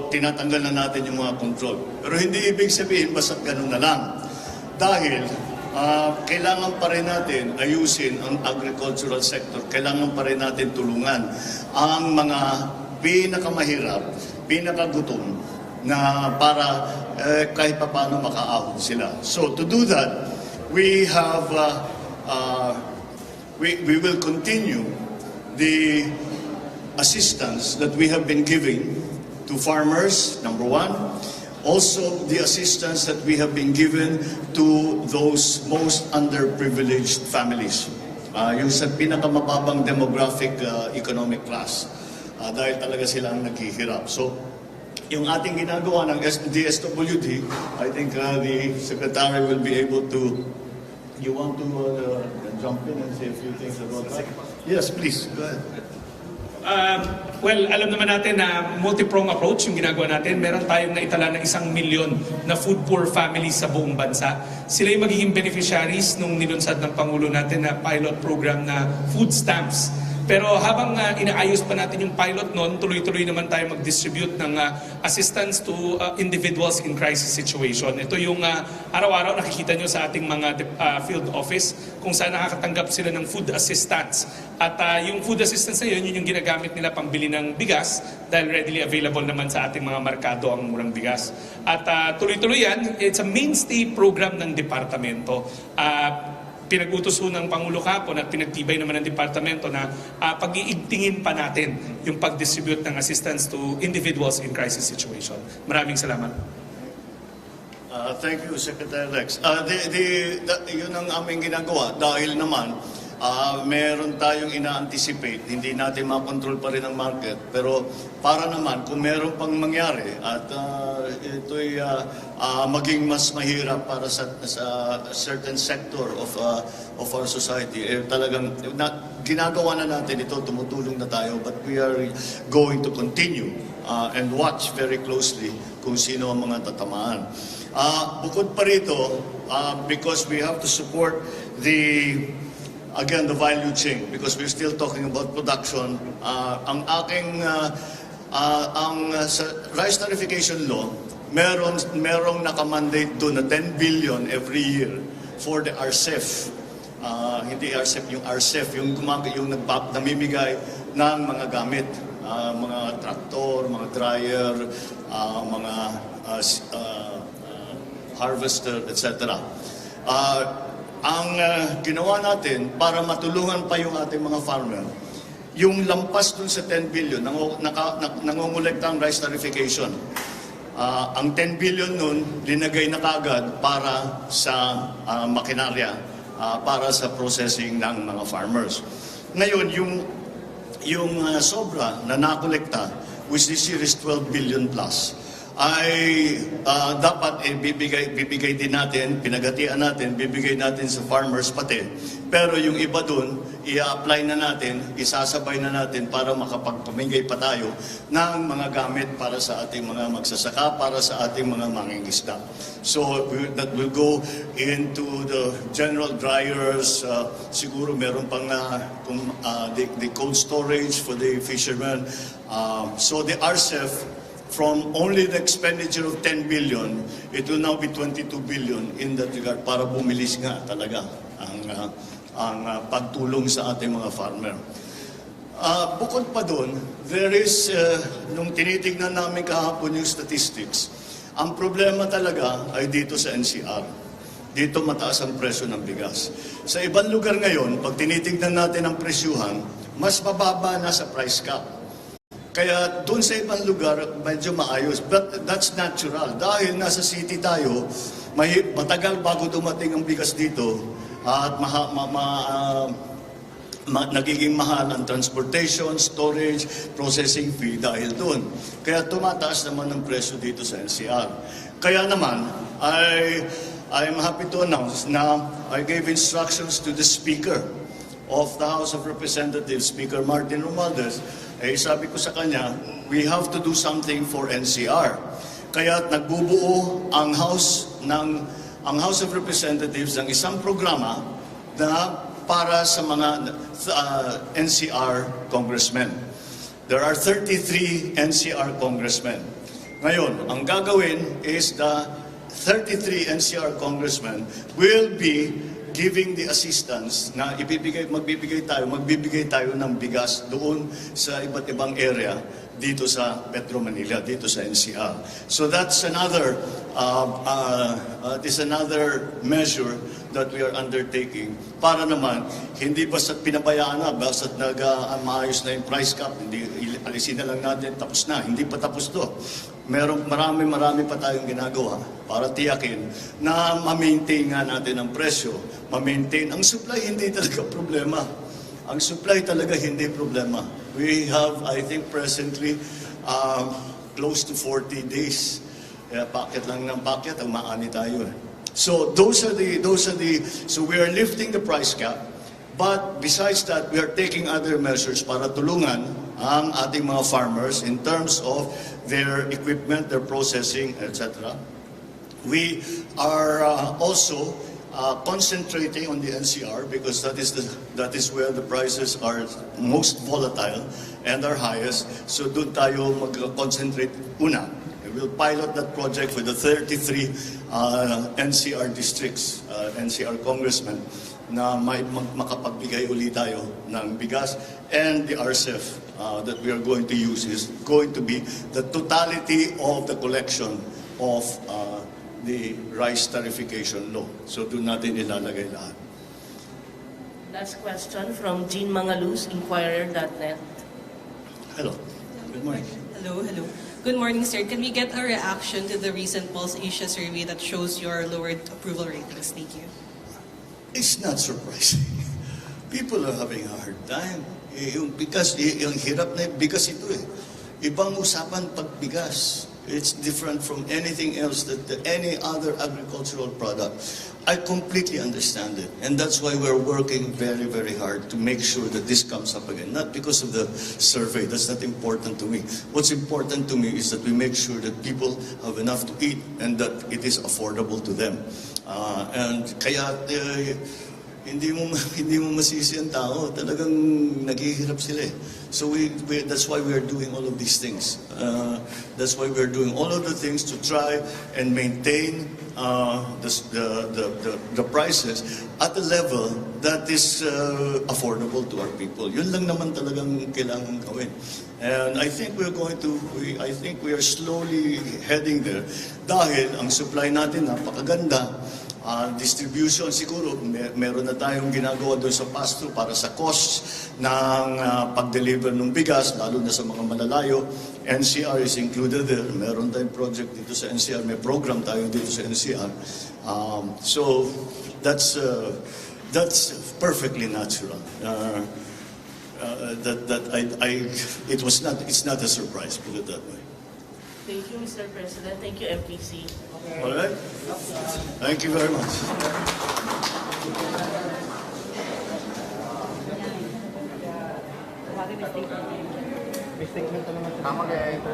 tinatanggal na natin yung mga control. Pero hindi ibig sabihin basta't ganun na lang. Dahil kailangan pa rin natin ayusin ang agricultural sector. Kailangan pa rin natin tulungan ang mga pinakamahirap, pinakagutom na para kahit pa paano makaahon sila. So to do that, we have we will continue the assistance that we have been giving to farmers, number one. Also, the assistance that we have been given to those most underprivileged families. Yung sa pinakamababang demographic economic class. Dahil talaga sila ang naghihirap. So, yung ating ginagawa ng DSWD, I think the Secretary will be able to... You want to jump in and say a few things about that? Yes, please. Go ahead. Well, alam naman natin na multi-prong approach yung ginagawa natin. Meron tayong naitala na 1 milyon na food poor families sa buong bansa. Sila yung magiging beneficiaries nung nilunsad ng Pangulo natin na pilot program na food stamps. Pero habang inaayos pa natin yung pilot noon, tuloy-tuloy naman tayo mag-distribute ng assistance to individuals in crisis situation. Ito yung araw-araw nakikita nyo sa ating mga field office kung saan nakakatanggap sila ng food assistance. At yung food assistance na yun yung ginagamit nila pangbili ng bigas dahil readily available naman sa ating mga merkado ang murang bigas. At tuloy-tuloy yan, it's a mainstay program ng departamento. Pinag-utos ng Pangulo kahapon at pinagtibay naman ng departamento na pag-iigtingin pa natin yung pag-distribute ng assistance to individuals in crisis situation. Maraming salamat. Thank you, Secretary Rex. Yun ang aming ginagawa dahil naman meron tayong ina-anticipate, hindi natin makontrol pa rin ang market, pero para naman kung meron pang mangyari at ito'y maging mas mahirap para sa certain sector of our society, talagang ginagawa na natin ito, tumutulong na tayo, but we are going to continue and watch very closely kung sino ang mga tatamaan. Bukod pa rito, because we have to support the value chain, because we're still talking about production. Ang aking sa rice tarification law, merong nakamandate doon na 10 billion every year for the RCEF. Hindi RCEF, yung RCEF, yung namimigay ng mga gamit, mga traktor, mga dryer, mga harvester, etc. Ang ginawa natin para matulungan pa yung ating mga farmer, yung lampas dun sa 10 billion, nangongolekta ang rice tarification. Ang 10 billion nun, linagay na kagad para sa makinarya, para sa processing ng mga farmers. Ngayon, yung sobra na nakolekta, which this year is 12 billion plus, ay dapat bibigay din natin, pinagatian natin, bibigay natin sa farmers pati. Pero yung iba dun, i-apply na natin, isasabay na natin para makapagpamigay pa tayo ng mga gamit para sa ating mga magsasaka, para sa ating mga mangingisda. So that will go into the general dryers, siguro meron pang the cold storage for the fishermen. So the RCEF, from only the expenditure of 10 billion, it will now be 22 billion in that regard para bumilis nga talaga ang pagtulong sa ating mga farmer. Bukod pa doon, there is, nung tinitignan namin kahapon yung statistics, ang problema talaga ay dito sa NCR. Dito mataas ang presyo ng bigas. Sa ibang lugar ngayon, pag tinitignan natin ang presyuhan, mas mababa na sa price cap. Kaya doon sa ibang lugar, medyo maayos. But that's natural. Dahil nasa city tayo, matagal bago dumating ang bigas dito at nagiging mahal ang transportation, storage, processing fee dahil doon. Kaya tumataas naman ang presyo dito sa NCR. Kaya naman, I'm happy to announce na I gave instructions to the Speaker of the House of Representatives, Speaker Martin Romualdez. Sabi ko sa kanya, we have to do something for NCR. Kaya nagbubuo ang House of Representatives ng isang programa na para sa mga NCR congressmen. There are 33 NCR congressmen. Ngayon, ang gagawin is the 33 NCR congressmen will be giving the assistance na magbibigay tayo ng bigas doon sa iba't ibang area dito sa Metro Manila, dito sa NCR. So that's another measure that we are undertaking para naman hindi basta pinabayaan na, basta maayos na yung price cap, hindi alisin na lang natin, tapos na. Hindi pa tapos to. Marami pa tayong ginagawa para tiyakin na ma-maintain nga natin ang presyo, ma-maintain. Ang supply hindi talaga problema. Ang supply talaga hindi problema. We have, I think presently, close to 40 days. Packet lang ng packet, ang maani tayo. So so we are lifting the price cap. But besides that, we are taking other measures para tulungan ang ating mga farmers in terms of their equipment, their processing, etc. We are also concentrating on the NCR because that is where the prices are most volatile and are highest. So doon tayo mag-concentrate una. We will pilot that project with the 33 NCR districts, NCR congressmen, na makapagbigay uli tayo ng bigas. And the RCEF that we are going to use is going to be the totality of the collection of the rice tarification law. So doon natin ilalagay lahat. Last question from Jean Mangaluz, Inquirer.net. Hello. Good morning. Hello. Good morning, sir. Can we get a reaction to the recent Pulse Asia survey that shows your lowered approval ratings? Thank you. It's not surprising. People are having a hard time. Yung hirap na bigas ito eh. Ibang usapan pag bigas. It's different from anything else, any other agricultural product. I completely understand it. And that's why we're working very, very hard to make sure that this comes up again. Not because of the survey. That's not important to me. What's important to me is that we make sure that people have enough to eat and that it is affordable to them. And kaya hindi mo masisi ang tao, talagang naghihirap sila eh. So that's why we are doing all of these things. That's why we are doing all of the things to try and maintain the prices at a level that is affordable to our people. Yun lang naman talagang kailangan gawin. And I think we are slowly heading there dahil ang supply natin napakaganda. Distribution siguro, meron na tayong ginagawa doon sa pass-through para sa costs ng pag-deliver ng bigas, lalo na sa mga malalayo. NCR is included there. Meron tayong project dito sa NCR. May program tayo dito sa NCR. So that's perfectly natural. It's not a surprise, put it that way. Thank you, Mr. President. Thank you, MPC. All right? Thank you very much. Tama kaya ito.